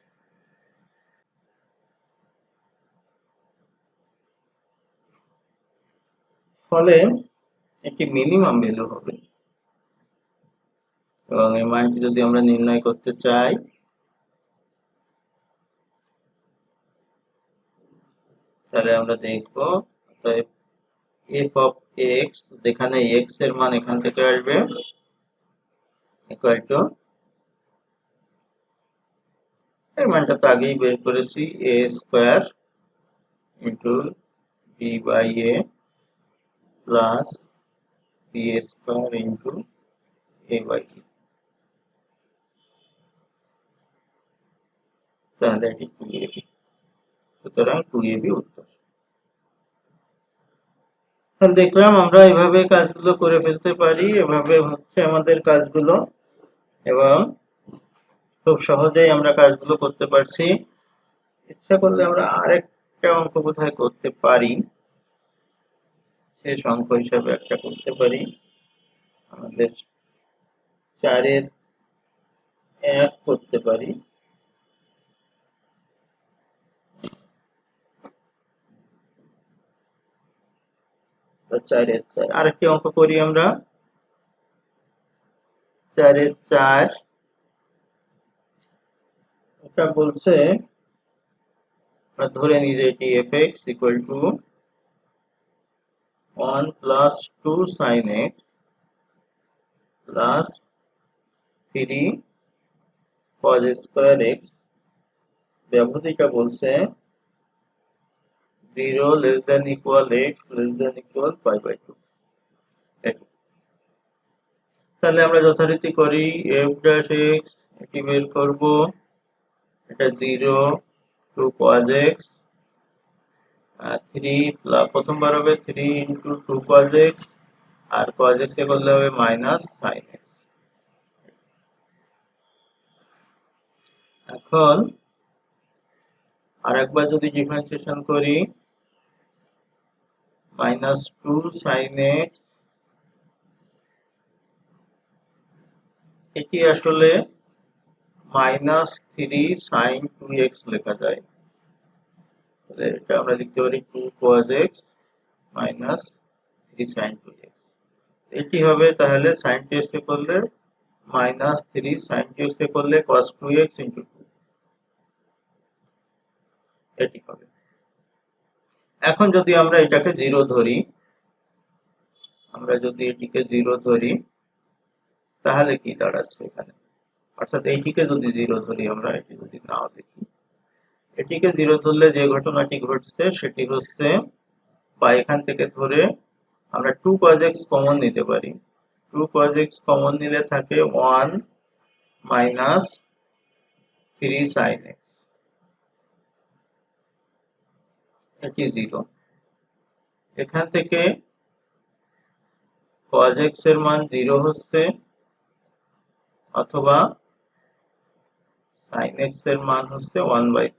ফলে একটি মিনিমাম ভ্যালু হবে, এবং এই মানটি যদি আমরা নির্ণয় করতে চাই, তাহলে আমরা দেখব f অফ x, যেখানে x এর মান এখান থেকে আসবে, ইকুয়াল টু, এই মানটা তো আগেই বের করেছি, a square into b by a plus b square into a by b। তাহলে এটি 2ab। সুতরাং 2ab উত্তর। দেখলাম আমরা এভাবে কাজগুলো করে ফেলতে পারি, এভাবে হচ্ছে আমাদের কাজগুলো, এবং খুব সহজেই আমরা কাজগুলো করতে পারছি। ইচ্ছা করলে আমরা আরেকটা অঙ্ক কোথায় করতে পারি, শেষ অঙ্ক হিসাবে একটা করতে পারি। আমাদের 4-এর 1 করতে পারি। তো 4-এর 4 আরেকটি অঙ্ক করি আমরা। 4-এর 4, এটা বলছে, আমরা ধরে নিই যে এটি fx equal two 1 plus 2 sin x plus 3 cos square x, ব্যবধিটা বলছে 0 less than equal x less than equal pi by 2। তাহলে আমরা যথারীতি করি, f dash x এটি বের করব, এটা 0 টু cos x, 3 প্রথমবার হবে 3 ইন্টু 2 cos x, আর cos x এ করলে হবে মাইনাস sin x। এখন আরেকবার যদি ডিফারেন্সিয়েশন করি, মাইনাস 2 sin x, এটি আসলে মাইনাস 3 sin 2x লেখা যায়। তাহলে এটা আমরা লিখতে পারি 2 cos x minus 3 sin 2x। এটি হবে তাহলে sin 2x কে করলে মাইনাস 3 sin 2x কে করলে cos 2x ইন্টু 2, এটি হবে। এখন যদি আমরা এটাকে 0 ধরি, আমরা যদি এটিকে 0 ধরি, তাহলে কি দাঁড়াচ্ছে এখানে, অর্থাৎ এইটিকে যদি 0 ধরি আমরা, এটি যদি নাও দেখি, এটিকে 0 ধরলে যে ঘটনাটি ঘটছে সেটি হচ্ছে, বা এখান থেকে ধরে আমরা 2 cos x কমন নিতে পারি। 2 cos x কমন নিলে থাকে 1 মাইনাস 3 sin x, এটি 0। এখান থেকে cos x এর মান 0 হচ্ছে, অথবা sin x এর মান হচ্ছে 1/3,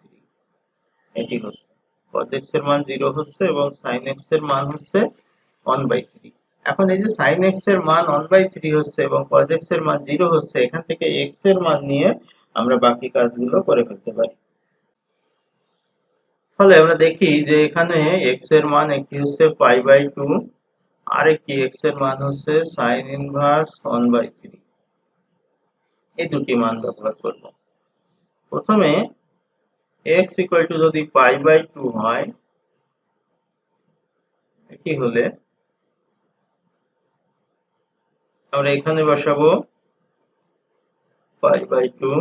এটি হচ্ছে cos x এর মান 0 হচ্ছে এবং sin x এর মান হচ্ছে 1/3। এখন এই যে sin x এর মান 1/3 হচ্ছে এবং cos x এর মান 0 হচ্ছে, এখান থেকে x এর মান নিয়ে আমরা বাকি কাজগুলো করে ফেলতে পারি। ফলে আমরা দেখি যে এখানে x এর মান একটি হচ্ছে π/2, আর একটি x এর মান হচ্ছে sin ইনভার্স 1/3। এই দুটি মান ব্যবহার করব। প্রথমে x ইকুয়াল টু যদি π/2 হয়, এটি হলে আমরা এখানে বসাবো π/2,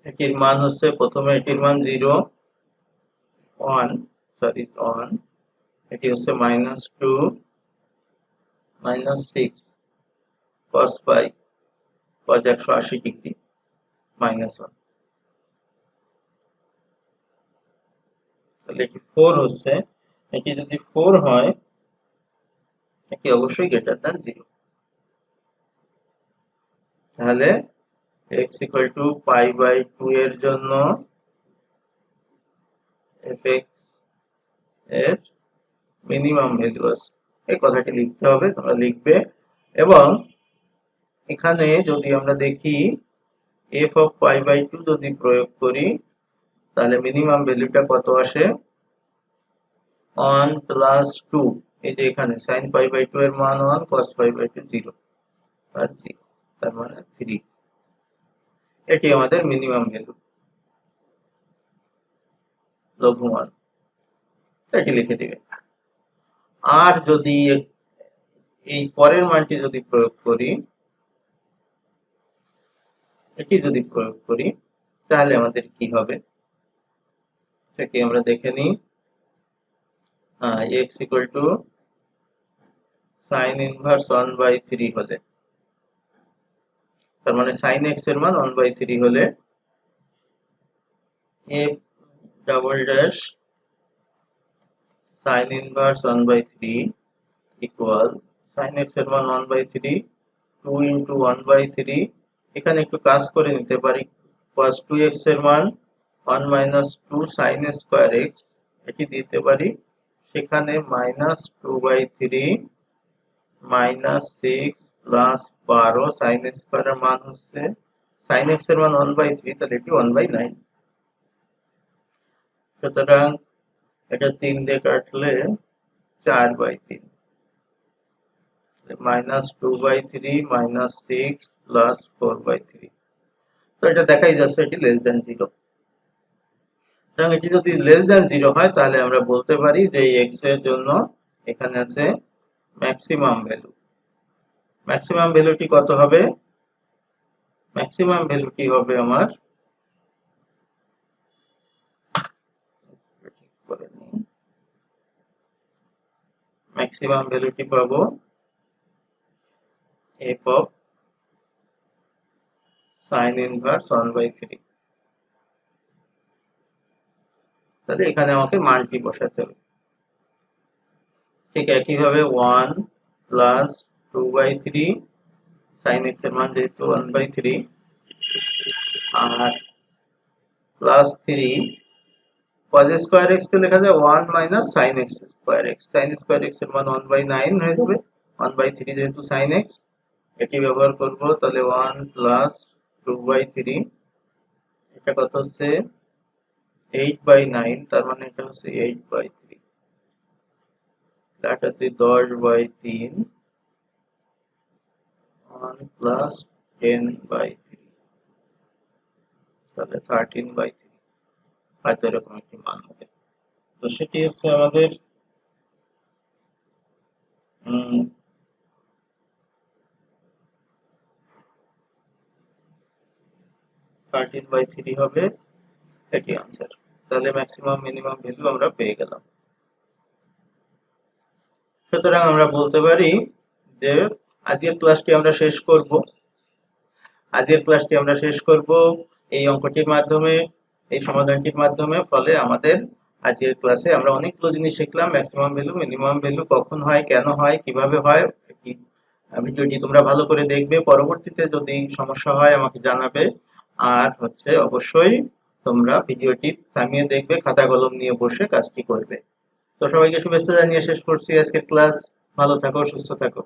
এটির মান হচ্ছে, প্রথমে এটির মান 0, 1, এটি হচ্ছে -2 -6 cos pi, cos 180 ডিগ্রি, -1। তাহলে এটি 4 হচ্ছে, এটি যদি 4 হয়, এটি অবশ্যই গ্রেটার দ্যান 0। তাহলে x ইকুয়াল টু π/2 এর জন্য fx এর মিনিমাম ভ্যালু আছে, এই কথাটি লিখতে হবে, তোমরা লিখবে। এবং এখানে যদি আমরা দেখি f অফ π/2 যদি প্রয়োগ করি তাহলে মিনিমাম ভ্যালুটা কত আসে, 1 প্লাস 2। এই যে এখানে sin π/2 এর মান 1, cos π/2 0, আর 0, তার মানে 3। এটি আমাদের মিনিমাম ভ্যালু, লঘুমান, এটি লিখে দিবে। আর যদি এই পরের মানটি যদি প্রয়োগ করি, এটি যদি প্রয়োগ করি তাহলে আমাদের কি হবে সেটি আমরা দেখে নিই। x equal two sin inverse 1/3 হলে, তার মানে sin x এর মান 1/3 হলে f double dash sin inverse 1/3 equal sin x এর মান 1/3, 2 ইন্টু 1/3, এখানে একটু কাজ করে নিতে পারি, cos 2x এর মান 1 মাইনাস 2 sin স্কয়ার x, এটি দিতে পারি, সেখানে minus 2/3 minus 6 plus 12 sin square এর মান হচ্ছে, sin x এর মান 1/3, তাহলে এটি 1/9। সুতরাং এটা 3 দিয়ে কাটলে 4/3, মাইনাস 2/3 মাইনাস 6 প্লাস 4/3। তো এটা দেখাই যাচ্ছে এটি লেস দ্যান 0। সুতরাং এটি যদি লেস দ্যান 0 হয় তাহলে আমরা বলতে পারি যে এই x এর জন্য এখানে আছে ম্যাক্সিমাম ভ্যালু। ম্যাক্সিমাম ভ্যালুটি কত হবে? ম্যাক্সিমাম ভ্যালুটি হবে আমার, ম্যাক্সিমাম ভ্যালুটি পাবো f অফ sin ইনভার্স 1/3। তাহলে এখানে আমাকে মানটি বসাতে হবে। ঠিক একইভাবে 1 প্লাস 2/3 sin x এর মান যেহেতু 1/3, আর প্লাস 3 cos স্কয়ার x কে লেখা যায় 1 minus sin x square x, sin square x এর মান 1/9 হয়ে যাবে, 1/3 যেহেতু sin x, এটি ব্যবহার করব, তাহলে 1 প্লাস 2/3, এটা কত হচ্ছে 8/9, তার মানে এটা হচ্ছে 8/3, কাটাতে 10/3, 1 প্লাস 10/3, তাহলে 13/3, হয়তো এরকম একটি মান হবে। তো সেটি হচ্ছে আমাদের 13/3 হবে, এটি आंसर। তাহলে ম্যাক্সিমাম মিনিমাম ভ্যালু আমরা পেয়ে গেলাম। সুতরাং আমরা বলতে পারি যে আজকের ক্লাসটি আমরা শেষ করব এই অঙ্কটির মাধ্যমে, এই সমাধানটির মাধ্যমে। ফলে আমাদের আজকের ক্লাসে আমরা অনেকগুলো জিনিস শিখলাম, ম্যাক্সিমাম ভ্যালু, মিনিমাম ভ্যালু কখন হয়, কেন হয়, কিভাবে হয়। ভিডিওটি তোমরা ভালো করে দেখবে, পরবর্তীতে যদি সমস্যা হয় আমাকে জানাবে। আর হচ্ছে অবশ্যই তোমরা ভিডিওটি থামিয়ে দেখবে, খাতা কলম নিয়ে বসে কাজটি করবে। তো সবাইকে শুভেচ্ছা জানিয়ে শেষ করছি আজকের ক্লাস। ভালো থাকো, সুস্থ থাকো।